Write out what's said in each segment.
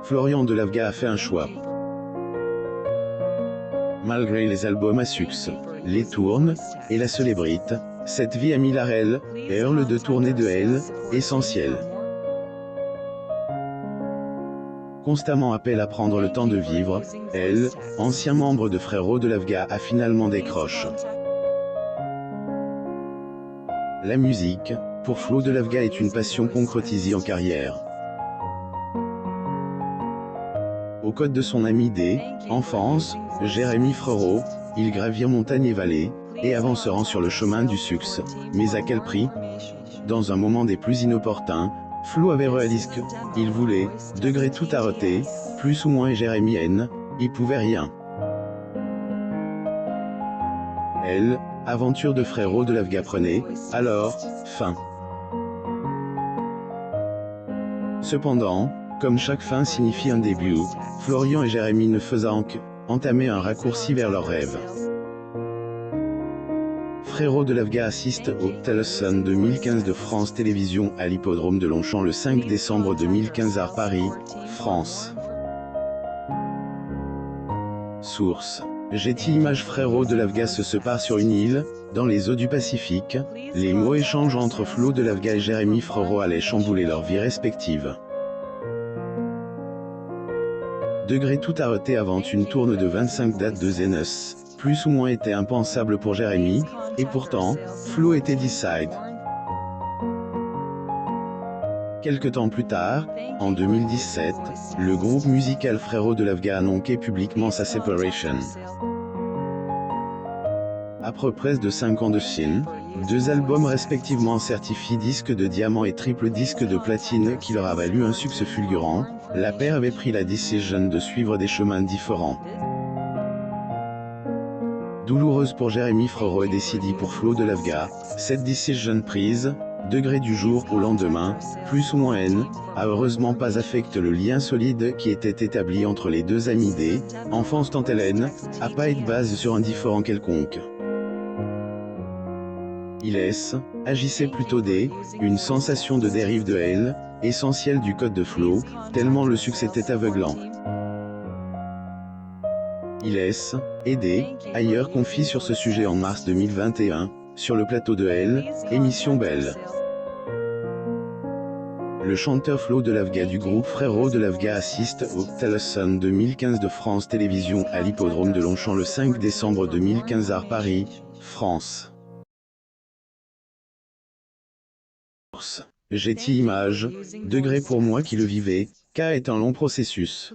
Florian Delavga a fait un choix. Malgré les albums à succès, les tournes, et la célébrite, cette vie a mis la rel, hurle de tournée de elle, essentielle. Constamment appel à prendre le temps de vivre, elle, ancien membre de Frérot Delavga, a finalement décroché. La musique, pour Flo Delavga, est une passion concrétisée en carrière. Aux côtés de son ami d'enfance, Jérémy Frérot, il gravit montagnes et vallées, et avanceront sur le chemin du succès. Mais à quel prix? Dans un moment des plus inopportuns, Flo avait réalisé qu'il voulait, degré tout arrêter, plus ou moins, et Jérémy il pouvait rien. Elle, aventure de Frérot Delavga prenait, alors, fin. Cependant, comme chaque fin signifie un début, Florian et Jérémy ne faisant qu'entamer un raccourci vers leurs rêves. Frérot Delavga assiste au Téléthon 2015 de France Télévisions à l'hippodrome de Longchamp le 5 décembre 2015 à Paris, France. Source: Getty Images. Frérot Delavga se sépare sur une île, dans les eaux du Pacifique. Les mots échangés entre Flo Delavga et Jérémy Frérot allaient chambouler leurs vies respectives. Degré tout arrêté avant une tournée de 25 dates de Zénus, plus ou moins était impensable pour Jérémy, et pourtant, Flo était decide. Quelque temps plus tard, en 2017, le groupe musical Frérot Delavga annonçait publiquement sa séparation. Après près de 5 ans de film, 2 albums respectivement certifiés disques de diamant et triple disque de platine qui leur a valu un succès fulgurant, la paire avait pris la décision de suivre des chemins différents. Douloureuse pour Jérémy Frérot et décidée pour Flo Delavga, cette décision prise, degré du jour au lendemain, plus ou moins a heureusement pas affecté le lien solide qui était établi entre les deux amis d'enfance tant elle a pas été basé sur un différend quelconque. Il agissait plutôt une sensation de dérive de elle, essentielle du code de Flo, tellement le succès était aveuglant. Il ailleurs confie sur ce sujet en mars 2021, sur le plateau de émission Belle. Le chanteur Flo Delavga du groupe Frérot Delavga assiste au Téléthon 2015 de France Télévisions à l'hippodrome de Longchamp le 5 décembre 2015 à Paris, France. Getty Images, degré pour moi qui le vivais, car est un long processus.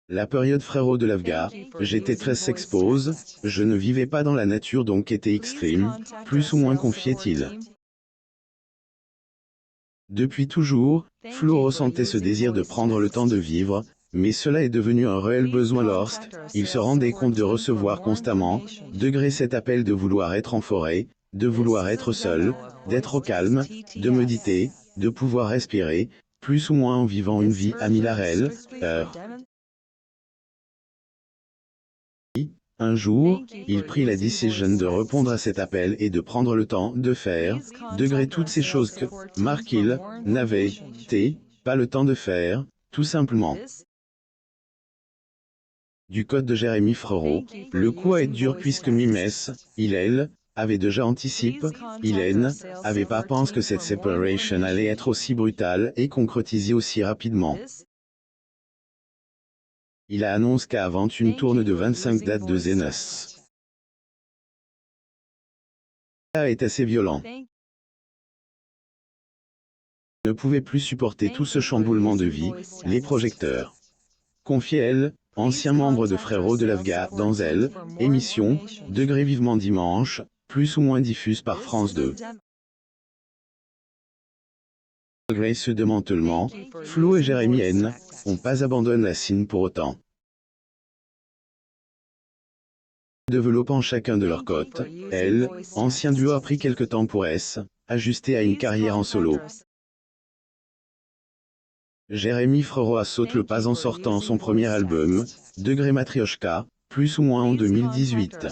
La période Frérot Delavga, j'étais très s'expose, je ne vivais pas dans la nature donc était extrême, plus ou moins confiait-il. Depuis toujours, Flo ressentait ce désir de prendre le temps de vivre, mais cela est devenu un réel besoin lorsqu'il se rendait compte de recevoir constamment, degré cet appel de vouloir être en forêt, de vouloir être seul, d'être au calme, de méditer, de pouvoir respirer, plus ou moins en vivant une vie à mille heures. Un jour, il prit la décision de répondre à cet appel et de prendre le temps de faire, degré toutes ces choses que, il n'avait pas le temps de faire, tout simplement. Du code de Jérémy Frérot, le coup a été dur puisque Mimes, il avait déjà anticipé, il avait pas pensé que cette séparation allait être aussi brutale et concrétisée aussi rapidement. Il a annoncé qu'avant une tournée de 25 dates de Zénus. Ça est assez violent. Ne pouvait plus supporter tout ce chamboulement de vie, les projecteurs. Confiait ancien membre de Frérot Delavga, dans émission, degré vivement dimanche, plus ou moins diffuse par France 2. Malgré ce démantèlement, Flo et Jérémy n'ont pas abandonné la scène pour autant. Développant chacun de leur côté, ancien duo a pris quelque temps pour ajuster à une carrière en solo. Jérémy Freroa saute le pas en sortant son premier album, Degré Matrioshka, plus ou moins en 2018.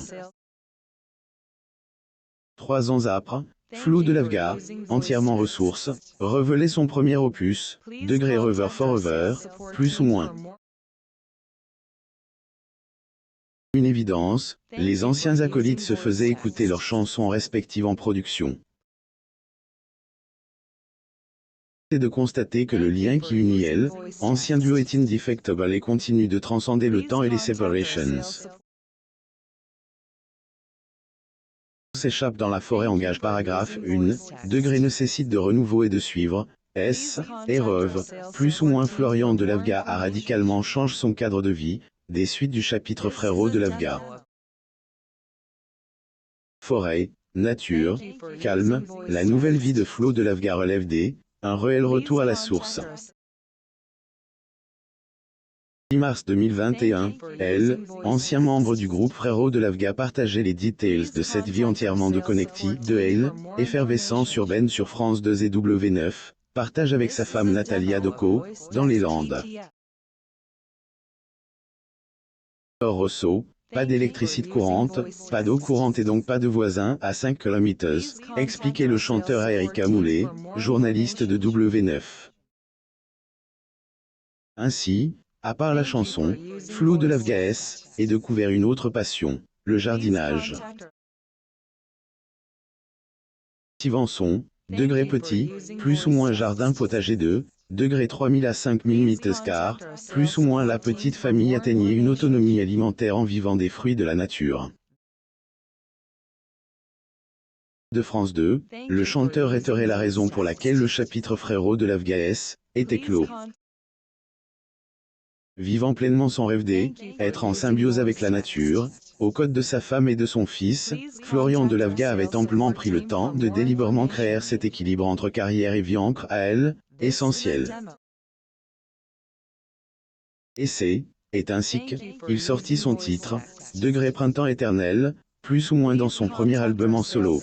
3 ans après, Flou de Lavga, entièrement ressource, révélait son premier opus, Degré Rever Forever, plus ou moins. Une évidence, les anciens acolytes se faisaient écouter leurs chansons respectives en production. C'est de constater que le lien qui unit elle, ancien duo est indefectible et continue de transcender le temps et les separations. S'échappe dans la forêt engage paragraphe 1, Degré nécessite de renouveau et de suivre, S, et Reuve, plus ou moins Florian de Lavga a radicalement change son cadre de vie, des suites du chapitre Frérot de Lavga. Forêt, nature, calme, la nouvelle vie de Flo de Lavga relève des, un réel retour à la source. 10 mars 2021, elle, ancien membre du groupe Frérot de Lavga partageait les details de cette vie entièrement déconnectée de elle, effervescence urbaine sur France 2 et W9, partage avec sa femme Nathalie Adoko, dans les Landes. Or Rosso, pas d'électricité courante, pas d'eau courante et donc pas de voisins à 5 km, expliquait le chanteur à Erika Moulet, journaliste de W9. Ainsi, à part la chanson, Flou de Lavgaès ait découvert une autre passion, le jardinage. Sivançon, Degré petit, plus ou moins jardin potager 2, Degré 3000 à 5000 m², plus ou moins la petite famille atteignait une autonomie alimentaire en vivant des fruits de la nature. De France 2, le chanteur réitérait la raison pour laquelle le chapitre Frérot de Lavgaès était clos. Vivant pleinement son rêve d'être en symbiose avec la nature, aux côtés de sa femme et de son fils, Florian de Lavga avait amplement pris le temps de délibérément créer cet équilibre entre carrière et vie ancre à elle, essentiel. Et est ainsi qu'il sortit son titre, Degré Printemps éternel, plus ou moins dans son premier album en solo.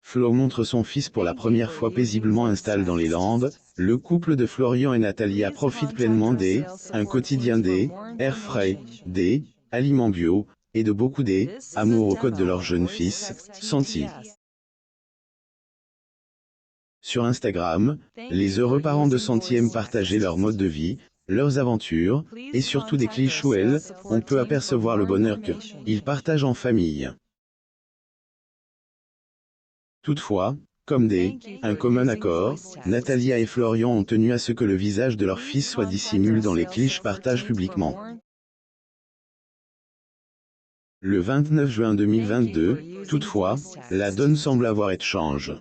Flo montre son fils pour la première fois paisiblement installé dans les Landes, le couple de Florian et Natalia profite pleinement un quotidien air frais, aliments bio, et de beaucoup amour aux côtés de leur jeune fils, Santi. Sur Instagram, les heureux parents de Santi aiment partager leur mode de vie, leurs aventures, et surtout des clichés où on peut apercevoir le bonheur qu'ils partagent en famille. Toutefois, comme un commun accord, Natalia et Florian ont tenu à ce que le visage de leur fils soit dissimulé dans les clichés partagés publiquement. Le 29 juin 2022, toutefois, la donne semble avoir été changée.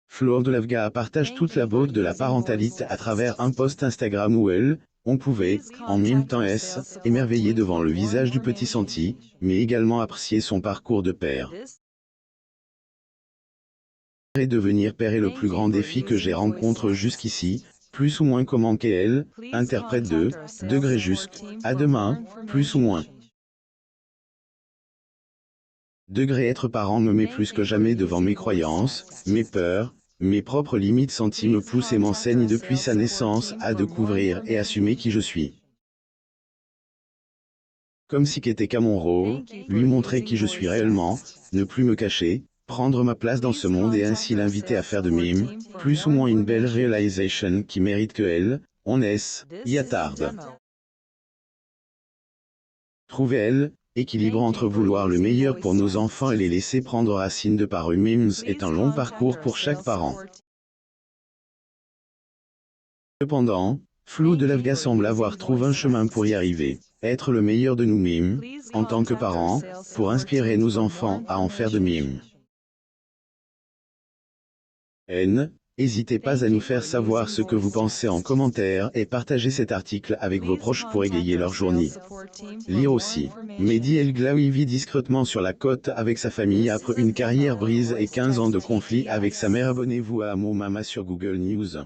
Flor de Lavga partage toute la beauté de la parentalité à travers un post Instagram où on pouvait, en même temps émerveiller devant le visage du petit Santi, mais également apprécier son parcours de père. Devenir père est le plus grand défi que j'ai rencontré jusqu'ici, plus ou moins comment qu'elle, interprète de Degré à demain, plus ou moins. Degré être parent me met plus que jamais devant mes croyances, mes peurs, mes propres limites Santi me pousse et m'enseigne depuis sa naissance à découvrir et assumer qui je suis. Comme si qu'était qu'à mon rôle, lui montrer qui je suis réellement, ne plus me cacher, prendre ma place dans ce monde et ainsi l'inviter à faire de mime, plus ou moins une belle realization qui mérite que on y attarde. Trouver équilibre entre vouloir le meilleur pour nos enfants et les laisser prendre racine de par eux-mêmes est un long parcours pour chaque parent. Cependant, Flou de Lavga semble avoir trouvé un chemin pour y arriver, être le meilleur de nous-mêmes, en tant que parents, pour inspirer nos enfants à en faire de même. N'hésitez pas à nous faire savoir ce que vous pensez en commentaire et partagez cet article avec vos proches pour égayer leur journée. Lire aussi. Mehdi El Glaoui vit discrètement sur la côte avec sa famille après une carrière brise et 15 ans de conflit avec sa mère. Abonnez-vous à Amo Mama sur Google News.